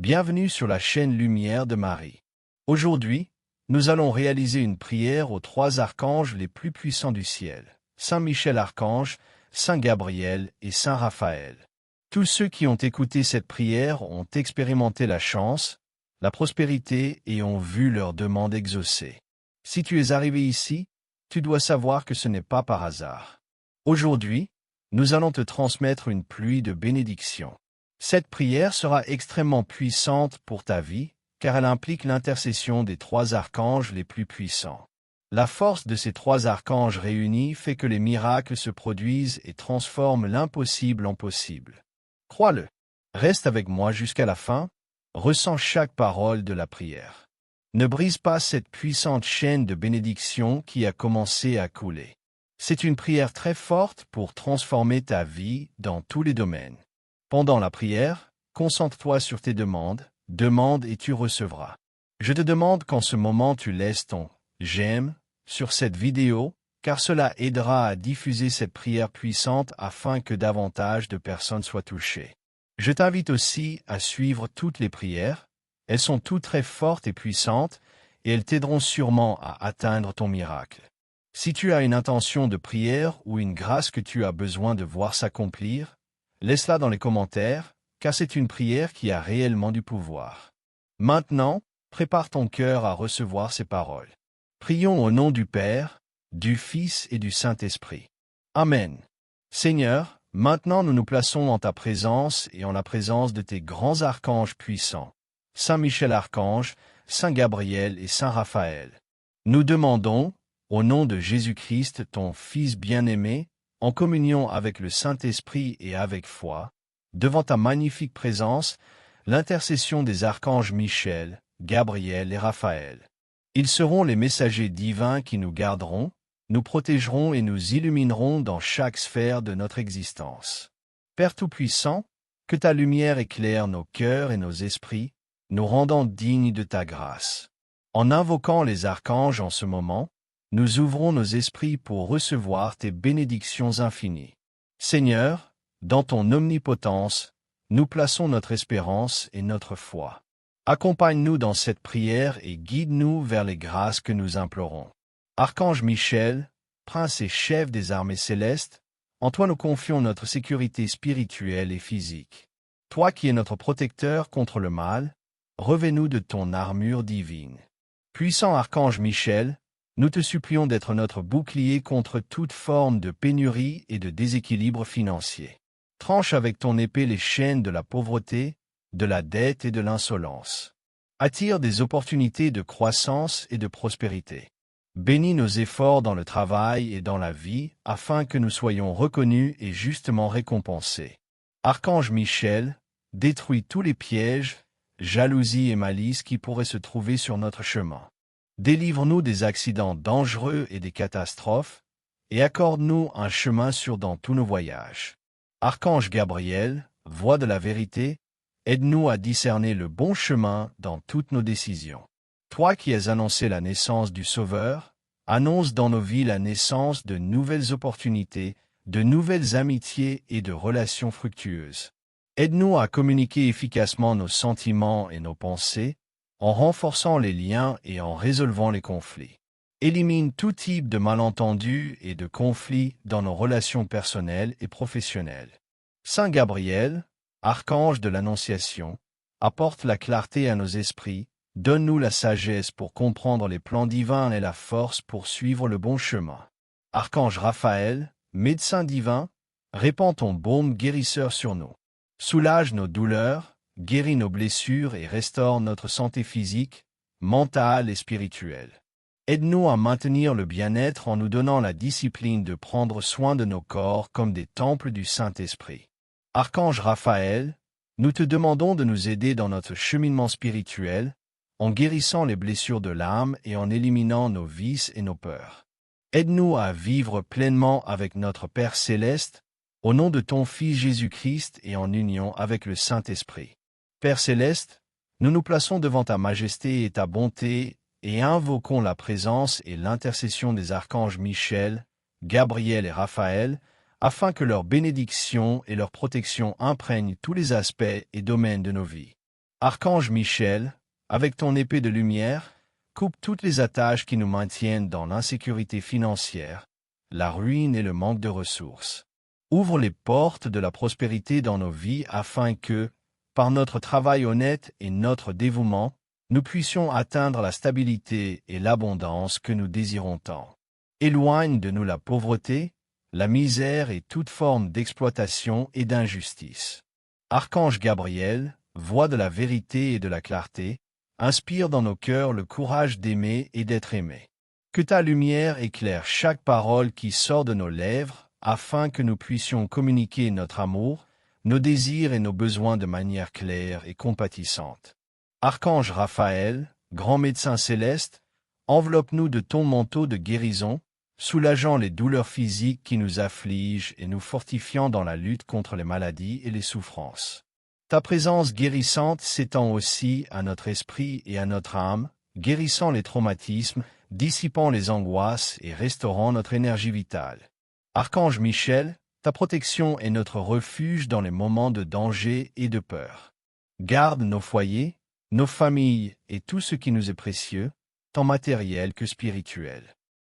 Bienvenue sur la chaîne Lumière de Marie. Aujourd'hui, nous allons réaliser une prière aux trois archanges les plus puissants du ciel, Saint Michel Archange, Saint Gabriel et Saint Raphaël. Tous ceux qui ont écouté cette prière ont expérimenté la chance, la prospérité et ont vu leurs demandes exaucées. Si tu es arrivé ici, tu dois savoir que ce n'est pas par hasard. Aujourd'hui, nous allons te transmettre une pluie de bénédictions. Cette prière sera extrêmement puissante pour ta vie, car elle implique l'intercession des trois archanges les plus puissants. La force de ces trois archanges réunis fait que les miracles se produisent et transforment l'impossible en possible. Crois-le. Reste avec moi jusqu'à la fin, ressens chaque parole de la prière. Ne brise pas cette puissante chaîne de bénédictions qui a commencé à couler. C'est une prière très forte pour transformer ta vie dans tous les domaines. Pendant la prière, concentre-toi sur tes demandes, demande et tu recevras. Je te demande qu'en ce moment tu laisses ton « j'aime » sur cette vidéo, car cela aidera à diffuser cette prière puissante afin que davantage de personnes soient touchées. Je t'invite aussi à suivre toutes les prières. Elles sont toutes très fortes et puissantes, et elles t'aideront sûrement à atteindre ton miracle. Si tu as une intention de prière ou une grâce que tu as besoin de voir s'accomplir, laisse-la dans les commentaires, car c'est une prière qui a réellement du pouvoir. Maintenant, prépare ton cœur à recevoir ces paroles. Prions au nom du Père, du Fils et du Saint-Esprit. Amen. Seigneur, maintenant nous nous plaçons en ta présence et en la présence de tes grands archanges puissants, Saint Michel Archange, Saint Gabriel et Saint Raphaël. Nous demandons, au nom de Jésus-Christ, ton Fils bien-aimé, en communion avec le Saint-Esprit et avec foi, devant ta magnifique présence, l'intercession des archanges Michel, Gabriel et Raphaël. Ils seront les messagers divins qui nous garderont, nous protégeront et nous illumineront dans chaque sphère de notre existence. Père Tout-Puissant, que ta lumière éclaire nos cœurs et nos esprits, nous rendant dignes de ta grâce. En invoquant les archanges en ce moment, nous ouvrons nos esprits pour recevoir tes bénédictions infinies. Seigneur, dans ton omnipotence, nous plaçons notre espérance et notre foi. Accompagne-nous dans cette prière et guide-nous vers les grâces que nous implorons. Archange Michel, prince et chef des armées célestes, en toi nous confions notre sécurité spirituelle et physique. Toi qui es notre protecteur contre le mal, revêt-nous de ton armure divine. Puissant Archange Michel, nous te supplions d'être notre bouclier contre toute forme de pénurie et de déséquilibre financier. Tranche avec ton épée les chaînes de la pauvreté, de la dette et de l'insolence. Attire des opportunités de croissance et de prospérité. Bénis nos efforts dans le travail et dans la vie, afin que nous soyons reconnus et justement récompensés. Archange Michel, détruis tous les pièges, jalousies et malices qui pourraient se trouver sur notre chemin. Délivre-nous des accidents dangereux et des catastrophes, et accorde-nous un chemin sûr dans tous nos voyages. Archange Gabriel, voix de la vérité, aide-nous à discerner le bon chemin dans toutes nos décisions. Toi qui as annoncé la naissance du Sauveur, annonce dans nos vies la naissance de nouvelles opportunités, de nouvelles amitiés et de relations fructueuses. Aide-nous à communiquer efficacement nos sentiments et nos pensées, en renforçant les liens et en résolvant les conflits. Élimine tout type de malentendus et de conflits dans nos relations personnelles et professionnelles. Saint Gabriel, archange de l'Annonciation, apporte la clarté à nos esprits, donne-nous la sagesse pour comprendre les plans divins et la force pour suivre le bon chemin. Archange Raphaël, médecin divin, répand ton baume guérisseur sur nous. Soulage nos douleurs, guéris nos blessures et restaure notre santé physique, mentale et spirituelle. Aide-nous à maintenir le bien-être en nous donnant la discipline de prendre soin de nos corps comme des temples du Saint-Esprit. Archange Raphaël, nous te demandons de nous aider dans notre cheminement spirituel, en guérissant les blessures de l'âme et en éliminant nos vices et nos peurs. Aide-nous à vivre pleinement avec notre Père céleste, au nom de ton Fils Jésus-Christ et en union avec le Saint-Esprit. Père céleste, nous nous plaçons devant ta majesté et ta bonté et invoquons la présence et l'intercession des archanges Michel, Gabriel et Raphaël, afin que leur bénédiction et leur protection imprègnent tous les aspects et domaines de nos vies. Archange Michel, avec ton épée de lumière, coupe toutes les attaches qui nous maintiennent dans l'insécurité financière, la ruine et le manque de ressources. Ouvre les portes de la prospérité dans nos vies afin que, par notre travail honnête et notre dévouement, nous puissions atteindre la stabilité et l'abondance que nous désirons tant. Éloigne de nous la pauvreté, la misère et toute forme d'exploitation et d'injustice. Archange Gabriel, voix de la vérité et de la clarté, inspire dans nos cœurs le courage d'aimer et d'être aimé. Que ta lumière éclaire chaque parole qui sort de nos lèvres, afin que nous puissions communiquer notre amour, nos désirs et nos besoins de manière claire et compatissante. Archange Raphaël, grand médecin céleste, enveloppe-nous de ton manteau de guérison, soulageant les douleurs physiques qui nous affligent et nous fortifiant dans la lutte contre les maladies et les souffrances. Ta présence guérissante s'étend aussi à notre esprit et à notre âme, guérissant les traumatismes, dissipant les angoisses et restaurant notre énergie vitale. Archange Michel, ta protection est notre refuge dans les moments de danger et de peur. Garde nos foyers, nos familles et tout ce qui nous est précieux, tant matériel que spirituel.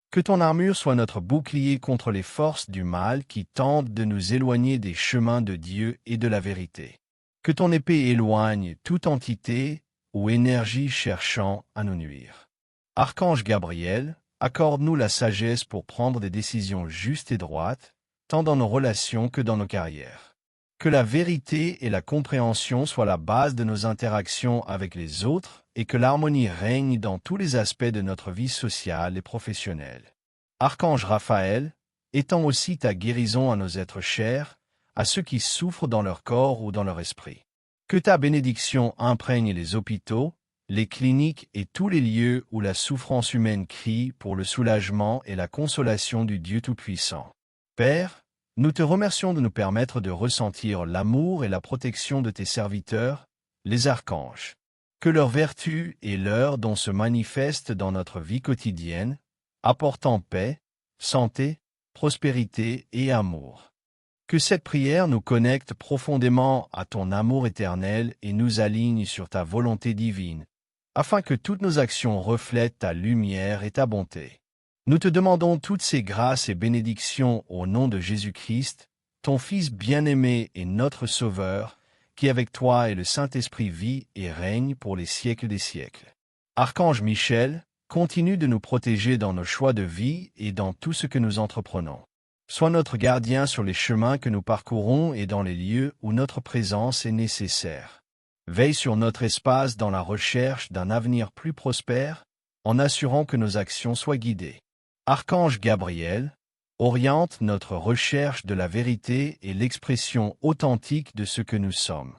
Que ton armure soit notre bouclier contre les forces du mal qui tentent de nous éloigner des chemins de Dieu et de la vérité. Que ton épée éloigne toute entité ou énergie cherchant à nous nuire. Archange Gabriel, accorde-nous la sagesse pour prendre des décisions justes et droites, tant dans nos relations que dans nos carrières. Que la vérité et la compréhension soient la base de nos interactions avec les autres et que l'harmonie règne dans tous les aspects de notre vie sociale et professionnelle. Archange Raphaël, étends aussi ta guérison à nos êtres chers, à ceux qui souffrent dans leur corps ou dans leur esprit. Que ta bénédiction imprègne les hôpitaux, les cliniques et tous les lieux où la souffrance humaine crie pour le soulagement et la consolation du Dieu Tout-Puissant. Père, nous te remercions de nous permettre de ressentir l'amour et la protection de tes serviteurs, les archanges. Que leur vertu et leurs dons se manifestent dans notre vie quotidienne, apportant paix, santé, prospérité et amour. Que cette prière nous connecte profondément à ton amour éternel et nous aligne sur ta volonté divine, afin que toutes nos actions reflètent ta lumière et ta bonté. Nous te demandons toutes ces grâces et bénédictions au nom de Jésus-Christ, ton Fils bien-aimé et notre Sauveur, qui avec toi et le Saint-Esprit vit et règne pour les siècles des siècles. Archange Michel, continue de nous protéger dans nos choix de vie et dans tout ce que nous entreprenons. Sois notre gardien sur les chemins que nous parcourons et dans les lieux où notre présence est nécessaire. Veille sur notre espace dans la recherche d'un avenir plus prospère, en assurant que nos actions soient guidées. Archange Gabriel, oriente notre recherche de la vérité et l'expression authentique de ce que nous sommes.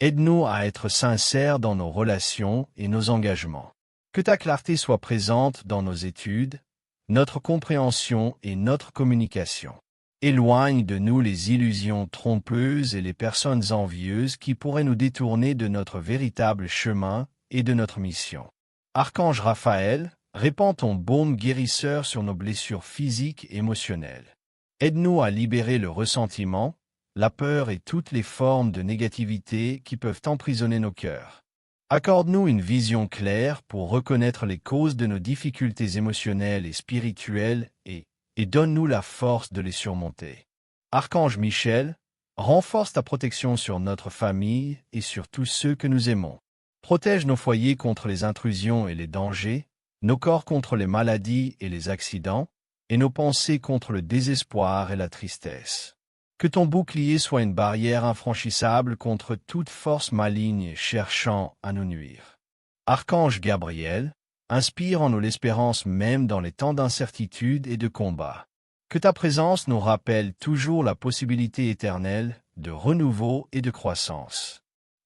Aide-nous à être sincères dans nos relations et nos engagements. Que ta clarté soit présente dans nos études, notre compréhension et notre communication. Éloigne de nous les illusions trompeuses et les personnes envieuses qui pourraient nous détourner de notre véritable chemin et de notre mission. Archange Raphaël, répands ton baume guérisseur sur nos blessures physiques et émotionnelles. Aide-nous à libérer le ressentiment, la peur et toutes les formes de négativité qui peuvent emprisonner nos cœurs. Accorde-nous une vision claire pour reconnaître les causes de nos difficultés émotionnelles et spirituelles et donne-nous la force de les surmonter. Archange Michel, renforce ta protection sur notre famille et sur tous ceux que nous aimons. Protège nos foyers contre les intrusions et les dangers, nos corps contre les maladies et les accidents, et nos pensées contre le désespoir et la tristesse. Que ton bouclier soit une barrière infranchissable contre toute force maligne cherchant à nous nuire. Archange Gabriel, inspire en nous l'espérance même dans les temps d'incertitude et de combat. Que ta présence nous rappelle toujours la possibilité éternelle de renouveau et de croissance.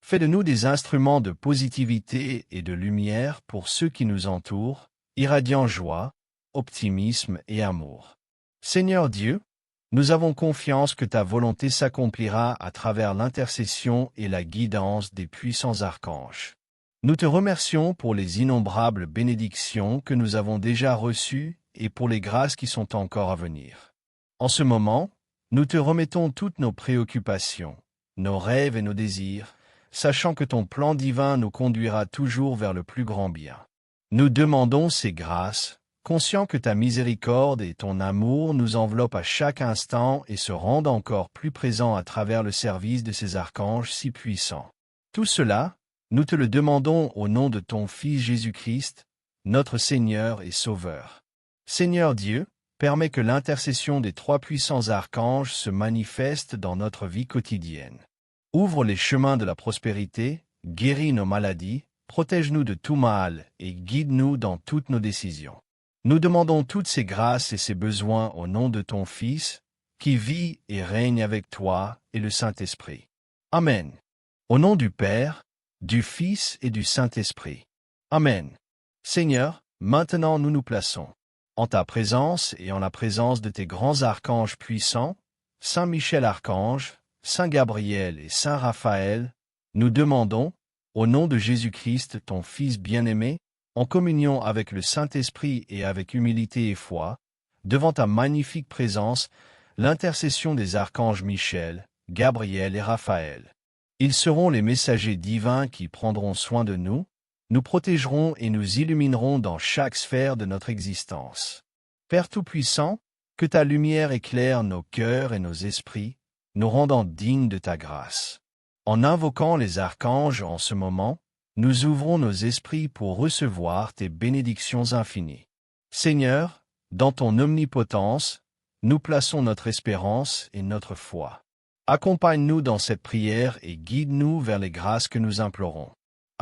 Fais de nous des instruments de positivité et de lumière pour ceux qui nous entourent, irradiant joie, optimisme et amour. Seigneur Dieu, nous avons confiance que ta volonté s'accomplira à travers l'intercession et la guidance des puissants archanges. Nous te remercions pour les innombrables bénédictions que nous avons déjà reçues et pour les grâces qui sont encore à venir. En ce moment, nous te remettons toutes nos préoccupations, nos rêves et nos désirs, sachant que ton plan divin nous conduira toujours vers le plus grand bien. Nous demandons ces grâces, conscients que ta miséricorde et ton amour nous enveloppent à chaque instant et se rendent encore plus présents à travers le service de ces archanges si puissants. Tout cela, nous te le demandons au nom de ton Fils Jésus-Christ, notre Seigneur et Sauveur. Seigneur Dieu, permets que l'intercession des trois puissants archanges se manifeste dans notre vie quotidienne. Ouvre les chemins de la prospérité, guéris nos maladies, protège-nous de tout mal et guide-nous dans toutes nos décisions. Nous demandons toutes ces grâces et ces besoins au nom de ton Fils, qui vit et règne avec toi et le Saint-Esprit. Amen. Au nom du Père, du Fils et du Saint-Esprit. Amen. Seigneur, maintenant nous nous plaçons en ta présence et en la présence de tes grands archanges puissants, Saint Michel Archange, Saint Gabriel et Saint Raphaël, nous demandons, au nom de Jésus-Christ, ton Fils bien-aimé, en communion avec le Saint-Esprit et avec humilité et foi, devant ta magnifique présence, l'intercession des archanges Michel, Gabriel et Raphaël. Ils seront les messagers divins qui prendront soin de nous, nous protégeront et nous illumineront dans chaque sphère de notre existence. Père Tout-Puissant, que ta lumière éclaire nos cœurs et nos esprits, nous rendant dignes de ta grâce. En invoquant les archanges en ce moment, nous ouvrons nos esprits pour recevoir tes bénédictions infinies. Seigneur, dans ton omnipotence, nous plaçons notre espérance et notre foi. Accompagne-nous dans cette prière et guide-nous vers les grâces que nous implorons.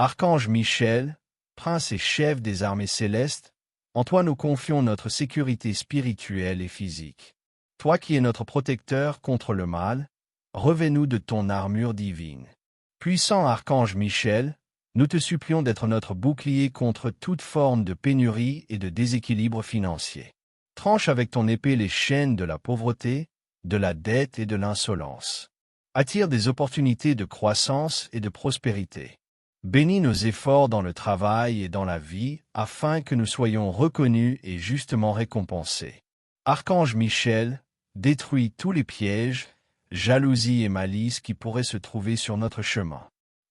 Archange Michel, prince et chef des armées célestes, en toi nous confions notre sécurité spirituelle et physique. Toi qui es notre protecteur contre le mal, revêt-nous de ton armure divine. Puissant Archange Michel, nous te supplions d'être notre bouclier contre toute forme de pénurie et de déséquilibre financier. Tranche avec ton épée les chaînes de la pauvreté, de la dette et de l'insolence. Attire des opportunités de croissance et de prospérité. Bénis nos efforts dans le travail et dans la vie, afin que nous soyons reconnus et justement récompensés. Archange Michel, détruis tous les pièges, jalousie et malice qui pourraient se trouver sur notre chemin.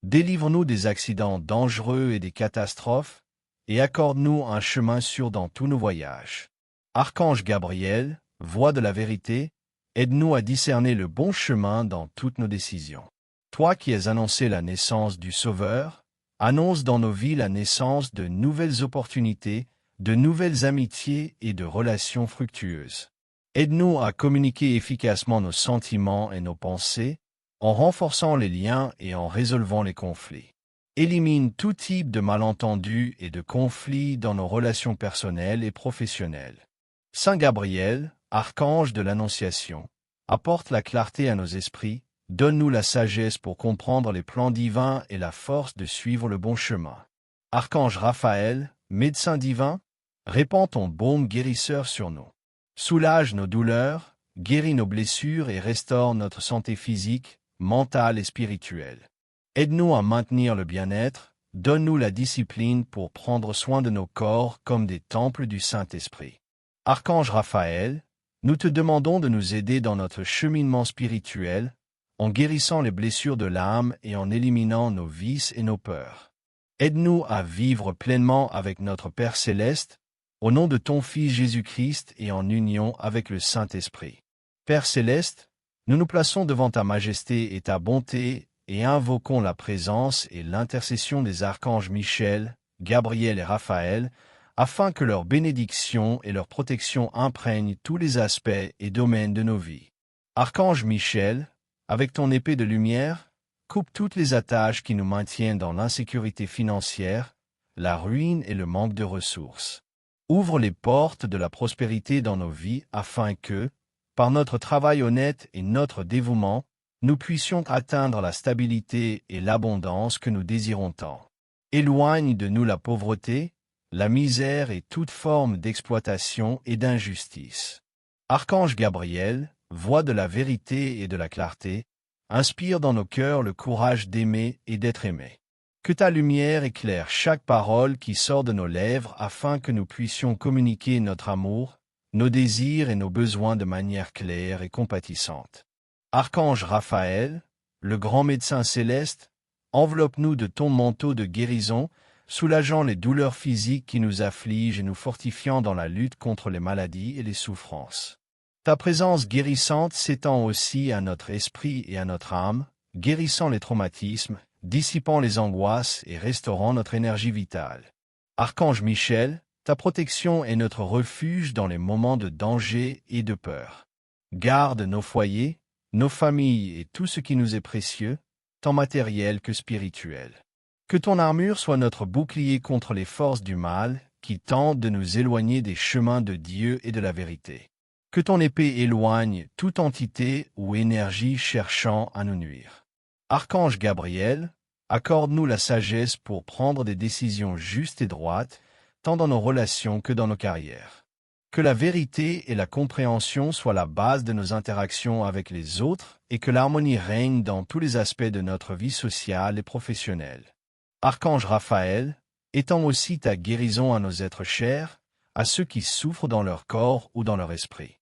Délivre-nous des accidents dangereux et des catastrophes, et accorde-nous un chemin sûr dans tous nos voyages. Archange Gabriel, voix de la vérité, aide-nous à discerner le bon chemin dans toutes nos décisions. Toi qui as annoncé la naissance du Sauveur, annonce dans nos vies la naissance de nouvelles opportunités, de nouvelles amitiés et de relations fructueuses. Aide-nous à communiquer efficacement nos sentiments et nos pensées, en renforçant les liens et en résolvant les conflits. Élimine tout type de malentendus et de conflits dans nos relations personnelles et professionnelles. Saint Gabriel, archange de l'Annonciation, apporte la clarté à nos esprits, donne-nous la sagesse pour comprendre les plans divins et la force de suivre le bon chemin. Archange Raphaël, médecin divin, répand ton baume guérisseur sur nous. Soulage nos douleurs, guéris nos blessures et restaure notre santé physique, mentale et spirituelle. Aide-nous à maintenir le bien-être, donne-nous la discipline pour prendre soin de nos corps comme des temples du Saint-Esprit. Archange Raphaël, nous te demandons de nous aider dans notre cheminement spirituel, en guérissant les blessures de l'âme et en éliminant nos vices et nos peurs. Aide-nous à vivre pleinement avec notre Père céleste, au nom de ton Fils Jésus-Christ et en union avec le Saint-Esprit. Père céleste, nous nous plaçons devant ta majesté et ta bonté et invoquons la présence et l'intercession des archanges Michel, Gabriel et Raphaël, afin que leur bénédiction et leur protection imprègnent tous les aspects et domaines de nos vies. Archange Michel, avec ton épée de lumière, coupe toutes les attaches qui nous maintiennent dans l'insécurité financière, la ruine et le manque de ressources. Ouvre les portes de la prospérité dans nos vies afin que, par notre travail honnête et notre dévouement, nous puissions atteindre la stabilité et l'abondance que nous désirons tant. Éloigne de nous la pauvreté, la misère et toute forme d'exploitation et d'injustice. Archange Gabriel, voix de la vérité et de la clarté, inspire dans nos cœurs le courage d'aimer et d'être aimé. Que ta lumière éclaire chaque parole qui sort de nos lèvres afin que nous puissions communiquer notre amour, nos désirs et nos besoins de manière claire et compatissante. Archange Raphaël, le grand médecin céleste, enveloppe-nous de ton manteau de guérison, soulageant les douleurs physiques qui nous affligent et nous fortifiant dans la lutte contre les maladies et les souffrances. Ta présence guérissante s'étend aussi à notre esprit et à notre âme, guérissant les traumatismes, dissipant les angoisses et restaurant notre énergie vitale. Archange Michel, ta protection est notre refuge dans les moments de danger et de peur. Garde nos foyers, nos familles et tout ce qui nous est précieux, tant matériel que spirituel. Que ton armure soit notre bouclier contre les forces du mal qui tentent de nous éloigner des chemins de Dieu et de la vérité. Que ton épée éloigne toute entité ou énergie cherchant à nous nuire. Archange Gabriel, accorde-nous la sagesse pour prendre des décisions justes et droites, tant dans nos relations que dans nos carrières. Que la vérité et la compréhension soient la base de nos interactions avec les autres et que l'harmonie règne dans tous les aspects de notre vie sociale et professionnelle. Archange Raphaël, étends aussi ta guérison à nos êtres chers, à ceux qui souffrent dans leur corps ou dans leur esprit.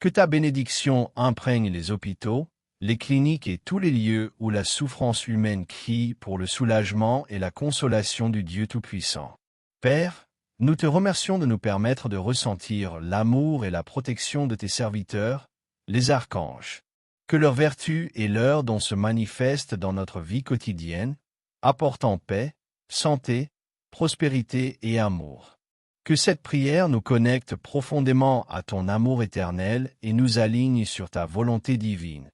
Que ta bénédiction imprègne les hôpitaux, les cliniques et tous les lieux où la souffrance humaine crie pour le soulagement et la consolation du Dieu Tout-Puissant. Père, nous te remercions de nous permettre de ressentir l'amour et la protection de tes serviteurs, les archanges. Que leur vertu et leur don se manifestent dans notre vie quotidienne, apportant paix, santé, prospérité et amour. Que cette prière nous connecte profondément à ton amour éternel et nous aligne sur ta volonté divine,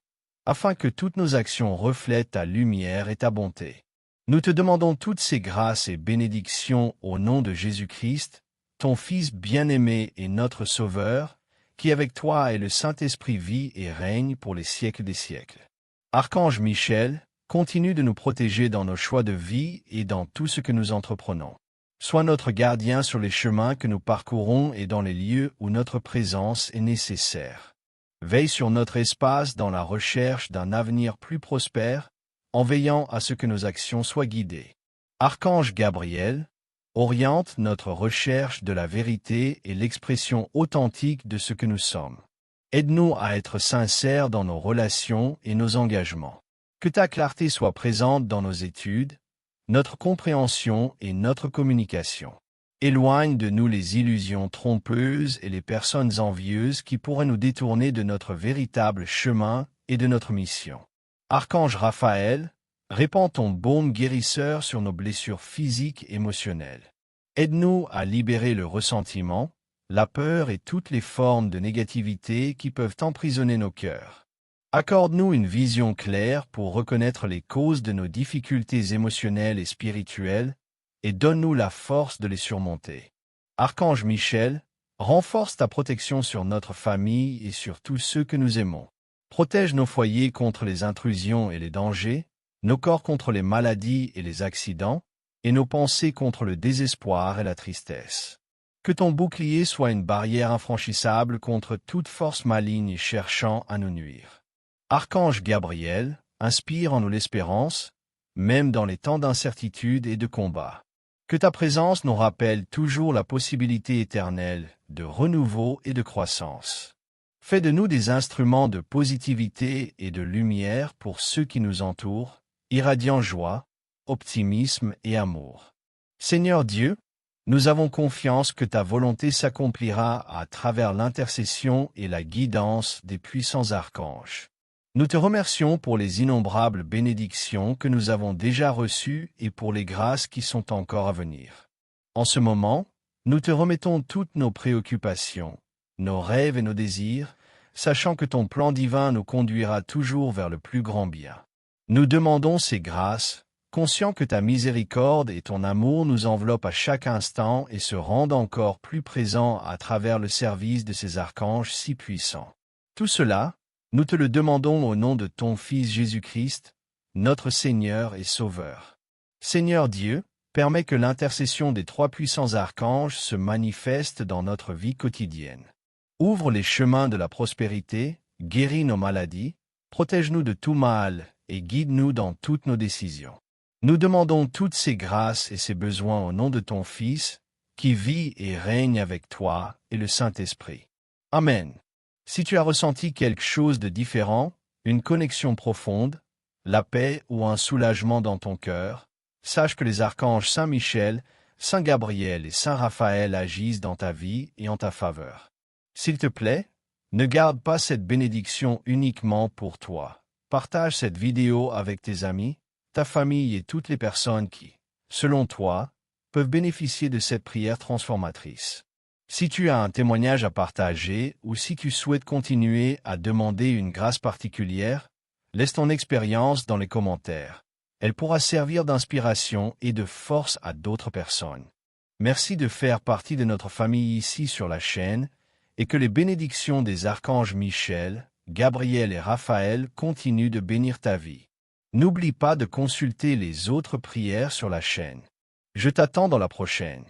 afin que toutes nos actions reflètent ta lumière et ta bonté. Nous te demandons toutes ces grâces et bénédictions au nom de Jésus-Christ, ton Fils bien-aimé et notre Sauveur, qui avec toi et le Saint-Esprit vit et règne pour les siècles des siècles. Archange Michel, continue de nous protéger dans nos choix de vie et dans tout ce que nous entreprenons. Sois notre gardien sur les chemins que nous parcourons et dans les lieux où notre présence est nécessaire. Veille sur notre espace dans la recherche d'un avenir plus prospère, en veillant à ce que nos actions soient guidées. Archange Gabriel, oriente notre recherche de la vérité et l'expression authentique de ce que nous sommes. Aide-nous à être sincères dans nos relations et nos engagements. Que ta clarté soit présente dans nos études, notre compréhension et notre communication. Éloigne de nous les illusions trompeuses et les personnes envieuses qui pourraient nous détourner de notre véritable chemin et de notre mission. Archange Raphaël, répands ton baume guérisseur sur nos blessures physiques et émotionnelles. Aide-nous à libérer le ressentiment, la peur et toutes les formes de négativité qui peuvent emprisonner nos cœurs. Accorde-nous une vision claire pour reconnaître les causes de nos difficultés émotionnelles et spirituelles, et donne-nous la force de les surmonter. Archange Michel, renforce ta protection sur notre famille et sur tous ceux que nous aimons. Protège nos foyers contre les intrusions et les dangers, nos corps contre les maladies et les accidents, et nos pensées contre le désespoir et la tristesse. Que ton bouclier soit une barrière infranchissable contre toute force maligne cherchant à nous nuire. Archange Gabriel, inspire en nous l'espérance, même dans les temps d'incertitude et de combat. Que ta présence nous rappelle toujours la possibilité éternelle de renouveau et de croissance. Fais de nous des instruments de positivité et de lumière pour ceux qui nous entourent, irradiant joie, optimisme et amour. Seigneur Dieu, nous avons confiance que ta volonté s'accomplira à travers l'intercession et la guidance des puissants archanges. Nous te remercions pour les innombrables bénédictions que nous avons déjà reçues et pour les grâces qui sont encore à venir. En ce moment, nous te remettons toutes nos préoccupations, nos rêves et nos désirs, sachant que ton plan divin nous conduira toujours vers le plus grand bien. Nous demandons ces grâces, conscients que ta miséricorde et ton amour nous enveloppent à chaque instant et se rendent encore plus présents à travers le service de ces archanges si puissants. Tout cela, nous te le demandons au nom de ton Fils Jésus-Christ, notre Seigneur et Sauveur. Seigneur Dieu, permets que l'intercession des trois puissants archanges se manifeste dans notre vie quotidienne. Ouvre les chemins de la prospérité, guéris nos maladies, protège-nous de tout mal et guide-nous dans toutes nos décisions. Nous demandons toutes ces grâces et ces besoins au nom de ton Fils, qui vit et règne avec toi et le Saint-Esprit. Amen. Si tu as ressenti quelque chose de différent, une connexion profonde, la paix ou un soulagement dans ton cœur, sache que les archanges Saint Michel, Saint Gabriel et Saint Raphaël agissent dans ta vie et en ta faveur. S'il te plaît, ne garde pas cette bénédiction uniquement pour toi. Partage cette vidéo avec tes amis, ta famille et toutes les personnes qui, selon toi, peuvent bénéficier de cette prière transformatrice. Si tu as un témoignage à partager ou si tu souhaites continuer à demander une grâce particulière, laisse ton expérience dans les commentaires. Elle pourra servir d'inspiration et de force à d'autres personnes. Merci de faire partie de notre famille ici sur la chaîne et que les bénédictions des archanges Michel, Gabriel et Raphaël continuent de bénir ta vie. N'oublie pas de consulter les autres prières sur la chaîne. Je t'attends dans la prochaine.